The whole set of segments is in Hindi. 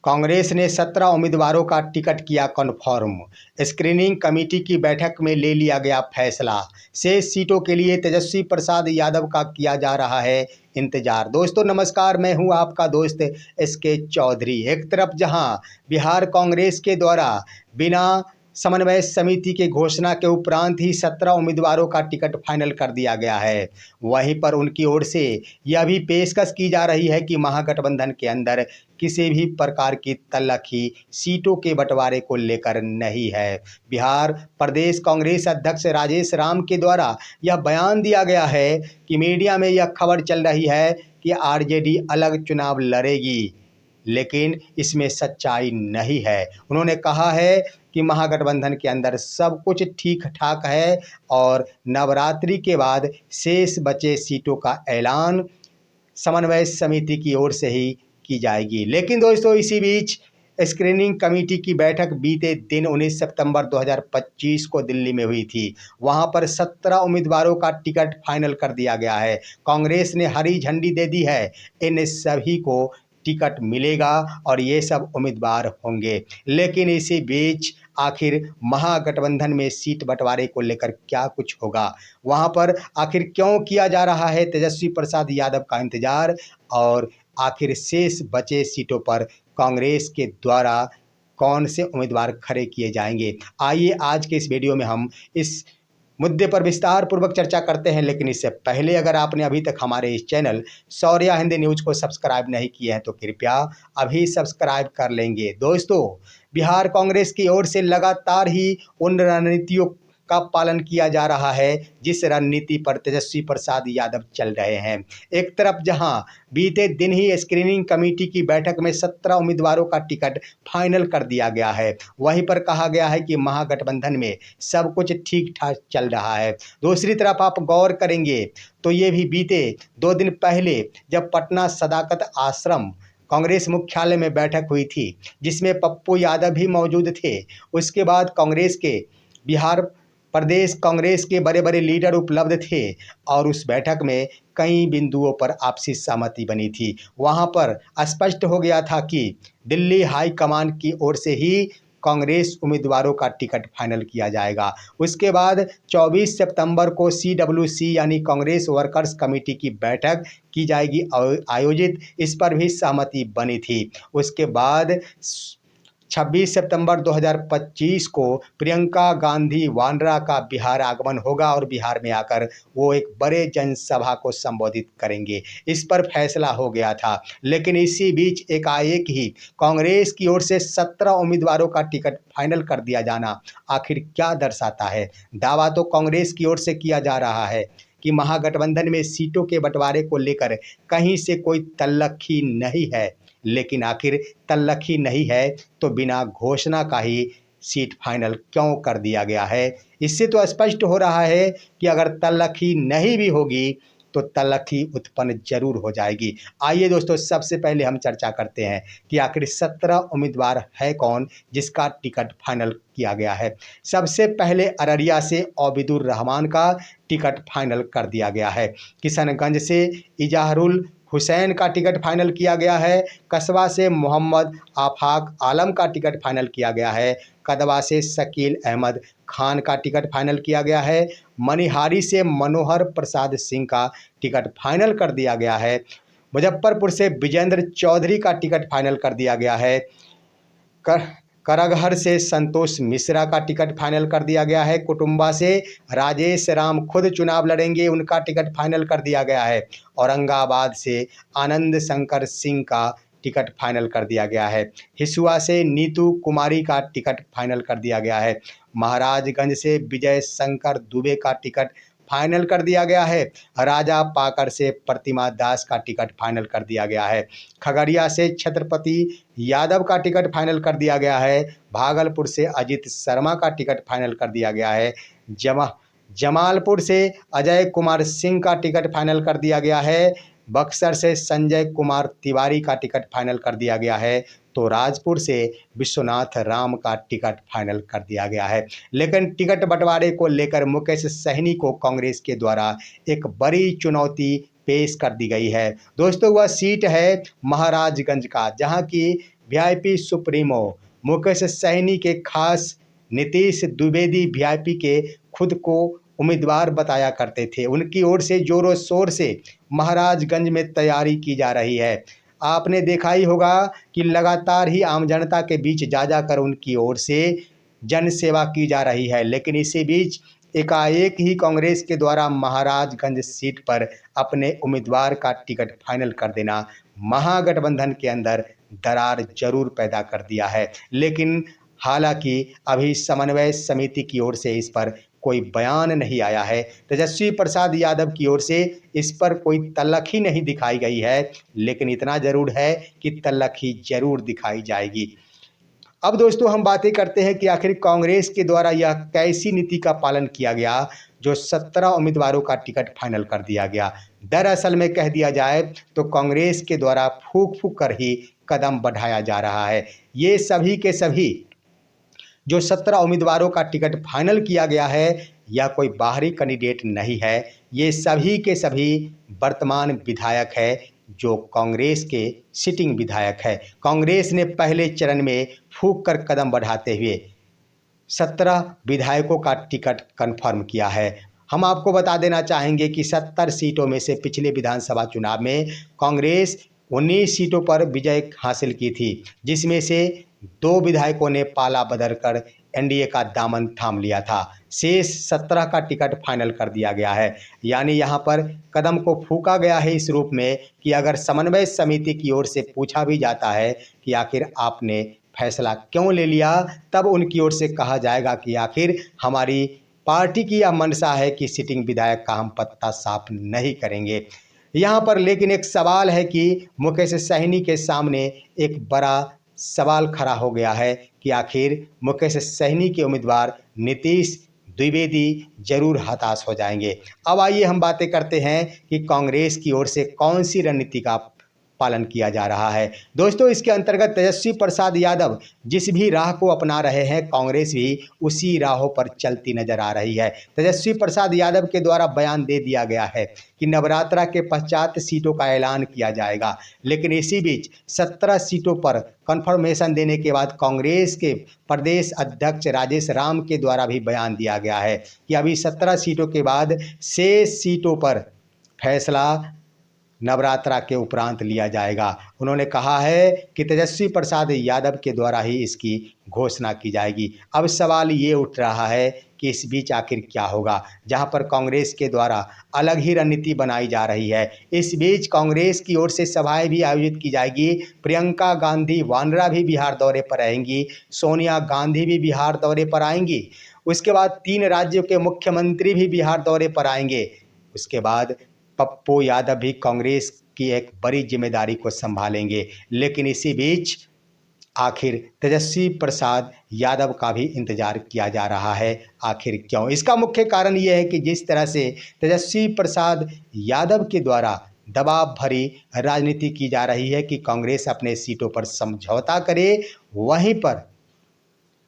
कांग्रेस ने 17 उम्मीदवारों का टिकट किया कन्फर्म। स्क्रीनिंग कमेटी की बैठक में ले लिया गया फैसला। शेष सीटों के लिए तेजस्वी प्रसाद यादव का किया जा रहा है इंतजार। दोस्तों नमस्कार, मैं हूं आपका दोस्त SK चौधरी। एक तरफ जहां बिहार कांग्रेस के द्वारा बिना समन्वय समिति के घोषणा के उपरांत ही 17 उम्मीदवारों का टिकट फाइनल कर दिया गया है, वहीं पर उनकी ओर से यह भी पेशकश की जा रही है कि महागठबंधन के अंदर किसी भी प्रकार की तल्लखी सीटों के बंटवारे को लेकर नहीं है। बिहार प्रदेश कांग्रेस अध्यक्ष राजेश राम के द्वारा यह बयान दिया गया है कि मीडिया में यह खबर चल रही है कि RJD अलग चुनाव लड़ेगी, लेकिन इसमें सच्चाई नहीं है। उन्होंने कहा है कि महागठबंधन के अंदर सब कुछ ठीक ठाक है और नवरात्रि के बाद शेष बचे सीटों का ऐलान समन्वय समिति की ओर से ही की जाएगी। लेकिन दोस्तों इसी बीच स्क्रीनिंग कमेटी की बैठक बीते दिन 19 सितंबर 2025 को दिल्ली में हुई थी। वहां पर 17 उम्मीदवारों का टिकट फाइनल कर दिया गया है। कांग्रेस ने हरी झंडी दे दी है। इन सभी को टिकट मिलेगा और ये सब उम्मीदवार होंगे। लेकिन इसी बीच आखिर महागठबंधन में सीट बंटवारे को लेकर क्या कुछ होगा, वहां पर आखिर क्यों किया जा रहा है तेजस्वी प्रसाद यादव का इंतजार, और आखिर शेष बचे सीटों पर कांग्रेस के द्वारा कौन से उम्मीदवार खड़े किए जाएंगे, आइए आज के इस वीडियो में हम इस मुद्दे पर विस्तार पूर्वक चर्चा करते हैं। लेकिन इससे पहले अगर आपने अभी तक हमारे इस चैनल शौर्य हिंदी न्यूज को सब्सक्राइब नहीं किए हैं तो कृपया अभी सब्सक्राइब कर लेंगे। दोस्तों बिहार कांग्रेस की ओर से लगातार ही उन रणनीतियों का पालन किया जा रहा है जिस रणनीति पर तेजस्वी प्रसाद यादव चल रहे हैं। एक तरफ जहां बीते दिन ही स्क्रीनिंग कमेटी की बैठक में 17 उम्मीदवारों का टिकट फाइनल कर दिया गया है, वहीं पर कहा गया है कि महागठबंधन में सब कुछ ठीक ठाक चल रहा है। दूसरी तरफ आप गौर करेंगे तो ये भी बीते 2 दिन पहले जब पटना सदाकत आश्रम कांग्रेस मुख्यालय में बैठक हुई थी जिसमें पप्पू यादव भी मौजूद थे। उसके बाद कांग्रेस के बिहार प्रदेश कांग्रेस के बड़े बड़े लीडर उपलब्ध थे और उस बैठक में कई बिंदुओं पर आपसी सहमति बनी थी। वहां पर स्पष्ट हो गया था कि दिल्ली हाई कमान की ओर से ही कांग्रेस उम्मीदवारों का टिकट फाइनल किया जाएगा। उसके बाद 24 सितंबर को CWC यानी कांग्रेस वर्कर्स कमेटी की बैठक की जाएगी आयोजित, इस पर भी सहमति बनी थी। उसके बाद 26 सितंबर 2025 को प्रियंका गांधी वाड्रा का बिहार आगमन होगा और बिहार में आकर वो एक बड़े जनसभा को संबोधित करेंगे। इस पर फैसला हो गया था। लेकिन इसी बीच एकाएक ही कांग्रेस की ओर से 17 उम्मीदवारों का टिकट फाइनल कर दिया जाना आखिर क्या दर्शाता है? दावा तो कांग्रेस की ओर से किया जा रहा है कि महागठबंधन में सीटों के बंटवारे को लेकर कहीं से कोई तल्लखी नहीं है, लेकिन आखिर तल्लखी नहीं है तो बिना घोषणा का ही सीट फाइनल क्यों कर दिया गया है? इससे तो स्पष्ट हो रहा है कि अगर तल्लखी नहीं भी होगी तो तल्लखी उत्पन्न जरूर हो जाएगी। आइए दोस्तों सबसे पहले हम चर्चा करते हैं कि आखिर 17 उम्मीदवार है कौन जिसका टिकट फाइनल किया गया है। सबसे पहले अररिया से ओबिदुर रहमान का टिकट फाइनल कर दिया गया है। किशनगंज से इजहारुल हुसैन का टिकट फाइनल किया गया है। कसबा से मोहम्मद आफाक आलम का टिकट फाइनल किया गया है। कदवा से शकील अहमद खान का टिकट फाइनल किया गया है। मनिहारी से मनोहर प्रसाद सिंह का टिकट फाइनल कर दिया गया है। मुजफ्फरपुर से विजेंद्र चौधरी का टिकट फाइनल कर दिया गया है। करगहर से संतोष मिश्रा का टिकट फाइनल कर दिया गया है। कुटुंबा से राजेश राम खुद चुनाव लड़ेंगे, उनका टिकट फाइनल कर दिया गया है। औरंगाबाद से आनंद शंकर सिंह का टिकट फाइनल कर दिया गया है। हिसुआ से नीतू कुमारी का टिकट फाइनल कर दिया गया है। महाराजगंज से विजय शंकर दुबे का टिकट फाइनल कर दिया गया है। राजा पाकर से प्रतिमा दास का टिकट फाइनल कर दिया गया है। खगड़िया से छत्रपति यादव का टिकट फाइनल कर दिया गया है। भागलपुर से अजित शर्मा का टिकट फाइनल कर दिया गया है। जमालपुर से अजय कुमार सिंह का टिकट फाइनल कर दिया गया है। बक्सर से संजय कुमार तिवारी का टिकट फाइनल कर दिया गया है। तो राजपुर से विश्वनाथ राम का टिकट फाइनल कर दिया गया है। लेकिन टिकट बंटवारे को लेकर मुकेश सहनी को कांग्रेस के द्वारा एक बड़ी चुनौती पेश कर दी गई है। दोस्तों वह सीट है महाराजगंज का, जहां की वीआईपी सुप्रीमो मुकेश सहनी के खास नीतीश द्विवेदी वीआईपी के खुद को उम्मीदवार बताया करते थे। उनकी ओर से जोरों शोर से महाराजगंज में तैयारी की जा रही है। आपने देखा ही होगा कि लगातार ही आम जनता के बीच जा जाकर उनकी ओर से जन सेवा की जा रही है। लेकिन इसी बीच एकाएक ही कांग्रेस के द्वारा महाराजगंज सीट पर अपने उम्मीदवार का टिकट फाइनल कर देना महागठबंधन के अंदर दरार जरूर पैदा कर दिया है। लेकिन हालांकि अभी समन्वय समिति की ओर से इस पर कोई बयान नहीं आया है। तेजस्वी प्रसाद यादव की ओर से इस पर कोई तल्लखी नहीं दिखाई गई है, लेकिन इतना जरूर है कि तल्लखी जरूर दिखाई जाएगी। अब दोस्तों हम बातें करते हैं कि आखिर कांग्रेस के द्वारा यह कैसी नीति का पालन किया गया जो 17 उम्मीदवारों का टिकट फाइनल कर दिया गया। दरअसल में कह दिया जाए तो कांग्रेस के द्वारा फूंक फूंक कर ही कदम बढ़ाया जा रहा है। ये सभी के सभी जो 17 उम्मीदवारों का टिकट फाइनल किया गया है यह कोई बाहरी कैंडिडेट नहीं है। ये सभी के सभी वर्तमान विधायक है जो कांग्रेस के सिटिंग विधायक है। कांग्रेस ने पहले चरण में फूंक कर कदम बढ़ाते हुए 17 विधायकों का टिकट कंफर्म किया है। हम आपको बता देना चाहेंगे कि 70 सीटों में से पिछले विधानसभा चुनाव में कांग्रेस 19 सीटों पर विजय हासिल की थी, जिसमें से 2 विधायकों ने पाला बदलकर एनडीए का दामन थाम लिया था। शेष 17 का टिकट फाइनल कर दिया गया है। यानी यहाँ पर कदम को फूंका गया है इस रूप में कि अगर समन्वय समिति की ओर से पूछा भी जाता है कि आखिर आपने फैसला क्यों ले लिया, तब उनकी ओर से कहा जाएगा कि आखिर हमारी पार्टी की यह मंशा है कि सिटिंग विधायक का हम पत्ता साफ नहीं करेंगे। यहाँ पर लेकिन एक सवाल है कि मुकेश सहनी के सामने एक बड़ा सवाल खड़ा हो गया है कि आखिर मुकेश सहनी के उम्मीदवार नीतीश द्विवेदी जरूर हताश हो जाएंगे। अब आइए हम बातें करते हैं कि कांग्रेस की ओर से कौन सी रणनीति का पालन किया जा रहा है। दोस्तों इसके अंतर्गत तेजस्वी प्रसाद यादव जिस भी राह को अपना रहे हैं कांग्रेस भी उसी राहों पर चलती नजर आ रही है। तेजस्वी प्रसाद यादव के द्वारा बयान दे दिया गया है कि नवरात्रा के पश्चात सीटों का ऐलान किया जाएगा। लेकिन इसी बीच 17 सीटों पर कन्फर्मेशन देने के बाद कांग्रेस के प्रदेश अध्यक्ष राजेश राम के द्वारा भी बयान दिया गया है कि अभी 17 सीटों के बाद शेष सीटों पर फैसला नवरात्रा के उपरांत लिया जाएगा। उन्होंने कहा है कि तेजस्वी प्रसाद यादव के द्वारा ही इसकी घोषणा की जाएगी। अब सवाल ये उठ रहा है कि इस बीच आखिर क्या होगा, जहां पर कांग्रेस के द्वारा अलग ही रणनीति बनाई जा रही है। इस बीच कांग्रेस की ओर से सभाएं भी आयोजित की जाएगी। प्रियंका गांधी वाड्रा भी बिहार दौरे पर रहेंगी, सोनिया गांधी भी बिहार दौरे पर आएंगी। उसके बाद 3 राज्यों के मुख्यमंत्री भी बिहार दौरे पर आएंगे। उसके बाद पप्पू यादव भी कांग्रेस की एक बड़ी जिम्मेदारी को संभालेंगे। लेकिन इसी बीच आखिर तेजस्वी प्रसाद यादव का भी इंतजार किया जा रहा है। आखिर क्यों? इसका मुख्य कारण ये है कि जिस तरह से तेजस्वी प्रसाद यादव के द्वारा दबाव भरी राजनीति की जा रही है कि कांग्रेस अपने सीटों पर समझौता करे, वहीं पर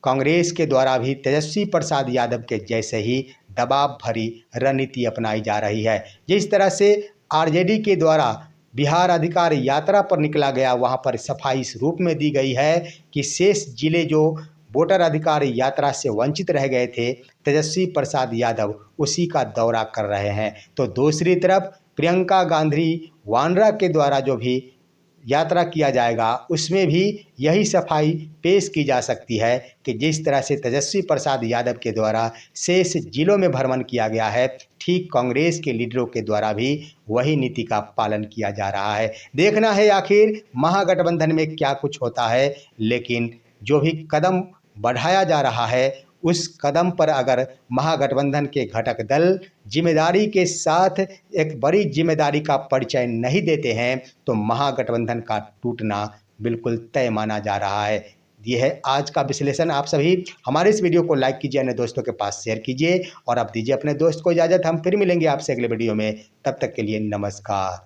कांग्रेस के द्वारा भी तेजस्वी प्रसाद यादव के जैसे ही दबाव भरी रणनीति अपनाई जा रही है। जिस तरह से आरजेडी के द्वारा बिहार अधिकार यात्रा पर निकला गया, वहां पर सफाई इस रूप में दी गई है कि शेष जिले जो वोटर अधिकार यात्रा से वंचित रह गए थे, तेजस्वी प्रसाद यादव उसी का दौरा कर रहे हैं। तो दूसरी तरफ प्रियंका गांधी वाड्रा के द्वारा जो भी यात्रा किया जाएगा उसमें भी यही सफाई पेश की जा सकती है कि जिस तरह से तेजस्वी प्रसाद यादव के द्वारा शेष जिलों में भ्रमण किया गया है, ठीक कांग्रेस के लीडरों के द्वारा भी वही नीति का पालन किया जा रहा है। देखना है आखिर महागठबंधन में क्या कुछ होता है। लेकिन जो भी कदम बढ़ाया जा रहा है उस कदम पर अगर महागठबंधन के घटक दल जिम्मेदारी के साथ एक बड़ी जिम्मेदारी का परिचय नहीं देते हैं तो महागठबंधन का टूटना बिल्कुल तय माना जा रहा है। ये है आज का विश्लेषण। आप सभी हमारे इस वीडियो को लाइक कीजिए, अन्य दोस्तों के पास शेयर कीजिए और अब दीजिए अपने दोस्त को इजाज़त। हम फिर मिलेंगे आपसे अगले वीडियो में। तब तक के लिए नमस्कार।